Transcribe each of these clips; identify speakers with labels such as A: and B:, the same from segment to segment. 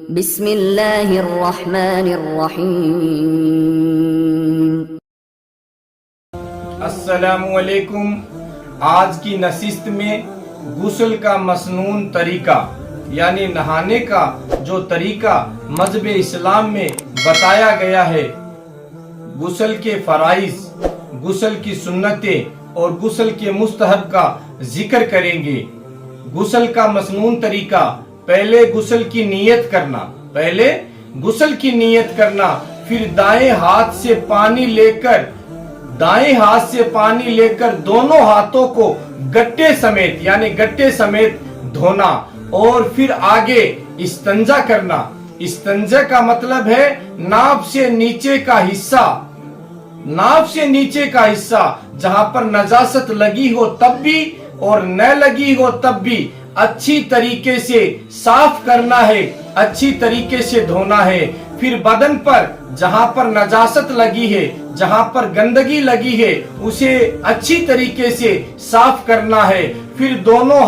A: بسم اللہ الرحمن الرحیم۔
B: السلام علیکم۔ آج کی نشست میں غسل کا مسنون طریقہ یعنی نہانے کا جو طریقہ مذہب اسلام میں بتایا گیا ہے، غسل کے فرائض، غسل کی سنتیں اور غسل کے مستحب کا ذکر کریں گے۔ غسل کا مسنون طریقہ: پہلے غسل کی نیت کرنا، پھر دائیں ہاتھ سے پانی لے کر دونوں ہاتھوں کو گٹے سمیت دھونا، اور پھر آگے استنجا کرنا۔ استنجا کا مطلب ہے ناف سے نیچے کا حصہ جہاں پر نجاست لگی ہو تب بھی اور نہ لگی ہو تب بھی اچھی طریقے سے صاف کرنا ہے، اچھی طریقے سے دھونا ہے۔ پھر بدن پر جہاں پر نجاست لگی ہے، جہاں پر گندگی لگی ہے، اسے اچھی طریقے سے صاف کرنا ہے۔ پھر دونوں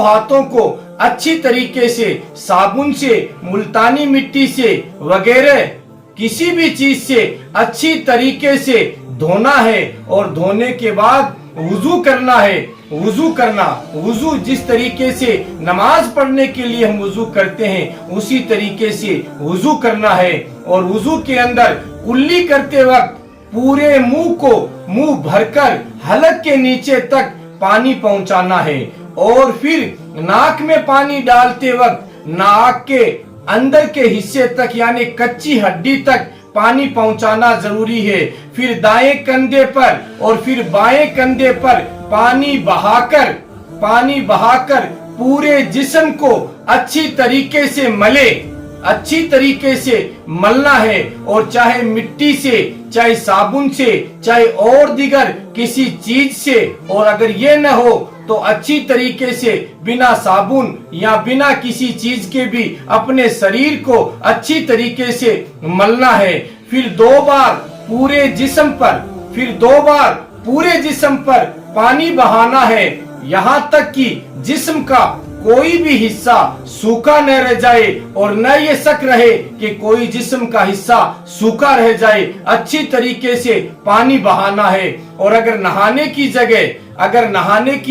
B: ہاتھوں کو اچھی طریقے سے صابن سے، ملتانی مٹی سے وغیرہ کسی بھی چیز سے اچھی طریقے سے دھونا ہے، اور دھونے کے بعد وضو کرنا۔ وضو جس طریقے سے نماز پڑھنے کے لیے ہم وضو کرتے ہیں اسی طریقے سے وضو کرنا ہے، اور وضو کے اندر کلی کرتے وقت پورے منہ بھر کر حلق کے نیچے تک پانی پہنچانا ہے، اور پھر ناک میں پانی ڈالتے وقت ناک کے اندر کے حصے تک یعنی کچی ہڈی تک پانی پہنچانا ضروری ہے۔ پھر دائیں کندھے پر اور پھر بائیں کندھے پر پانی بہا کر پورے جسم کو اچھی طریقے سے ملنا ہے، اور چاہے مٹی سے، چاہے صابن سے، چاہے اور دیگر کسی چیز سے، اور اگر یہ نہ ہو تو اچھی طریقے سے بنا صابن یا بنا کسی چیز کے بھی اپنے شریر کو اچھی طریقے سے ملنا ہے۔ پھر دو بار پورے جسم پر پانی بہانا ہے، یہاں تک کہ جسم کا کوئی بھی حصہ سوکھا نہ رہ جائے اور نہ یہ شک رہے کہ کوئی جسم کا حصہ سوکھا رہ جائے۔ اچھی طریقے سے پانی بہانا ہے، اور اگر نہانے کی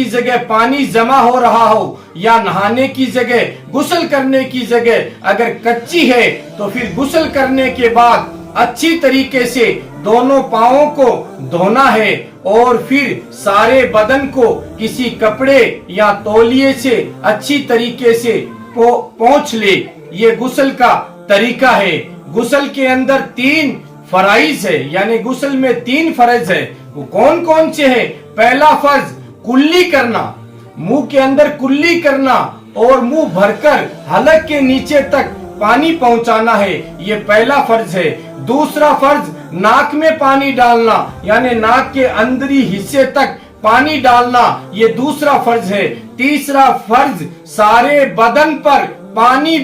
B: جگہ پانی جمع ہو رہا ہو یا نہانے کی جگہ غسل کرنے کی جگہ اگر کچی ہے تو پھر غسل کرنے کے بعد اچھی طریقے سے دونوں پاؤں کو دھونا ہے، اور پھر سارے بدن کو کسی کپڑے یا تولیے سے اچھی طریقے سے پونچھ لے۔ یہ غسل کا طریقہ ہے۔ غسل کے اندر 3 فرائض ہے، یعنی غسل میں 3 فرض ہے۔ وہ کون سے ہیں؟ پہلا فرض کلی کرنا، منہ کے اندر کلی کرنا اور منہ بھر کر حلق کے نیچے تک پانی پہنچانا ہے، یہ پہلا فرض ہے۔ دوسرا فرض ناک میں پانی ڈالنا، یعنی ناک کے اندری حصے تک پانی ڈالنا، یہ دوسرا فرض ہے۔ تیسرا فرض سارے بدن پر پانی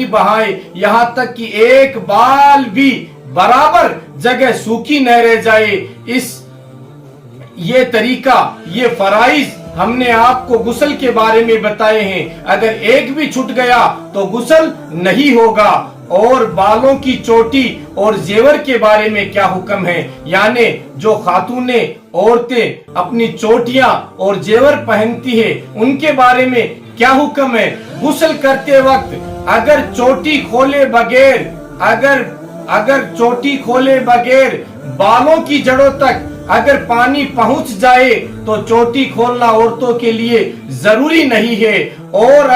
B: بہائے یہاں تک کہ ایک بال بھی برابر جگہ سوکھی نہ رہ جائے۔ یہ طریقہ، یہ فرائض ہم نے آپ کو غسل کے بارے میں بتائے ہیں۔ اگر ایک بھی چھٹ گیا تو غسل نہیں ہوگا۔ اور بالوں کی چوٹی اور زیور کے بارے میں کیا حکم ہے، یعنی جو عورتیں اپنی چوٹیاں اور زیور پہنتی ہیں ان کے بارے میں کیا حکم ہے۔ غسل کرتے وقت اگر چوٹی کھولے بغیر بالوں کی جڑوں تک اگر پانی پہنچ جائے تو چوٹی کھولنا عورتوں کے لیے ضروری نہیں ہے، اور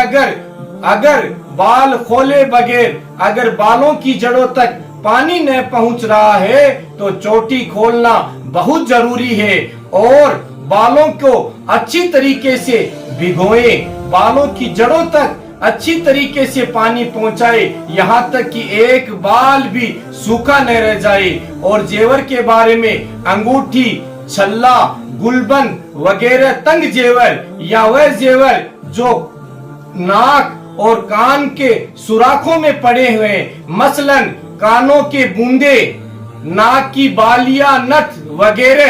B: اگر بال کھولے بغیر اگر بالوں کی جڑوں تک پانی نہ پہنچ رہا ہے تو چوٹی کھولنا بہت ضروری ہے، اور بالوں کو اچھی طریقے سے بھگوئیں، بالوں کی جڑوں تک اچھی طریقے سے پانی پہنچائے یہاں تک کہ ایک بال بھی سوکھا نہ رہ جائے۔ اور زیور کے بارے میں انگوٹھی، چھلا، گلبند وغیرہ تنگ زیور یا وہ زیور جو ناک اور کان کے سوراخوں میں پڑے ہوئے، مثلا کانوں کے بوندے، ناک کی بالیاں، نتھ وغیرہ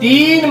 B: 3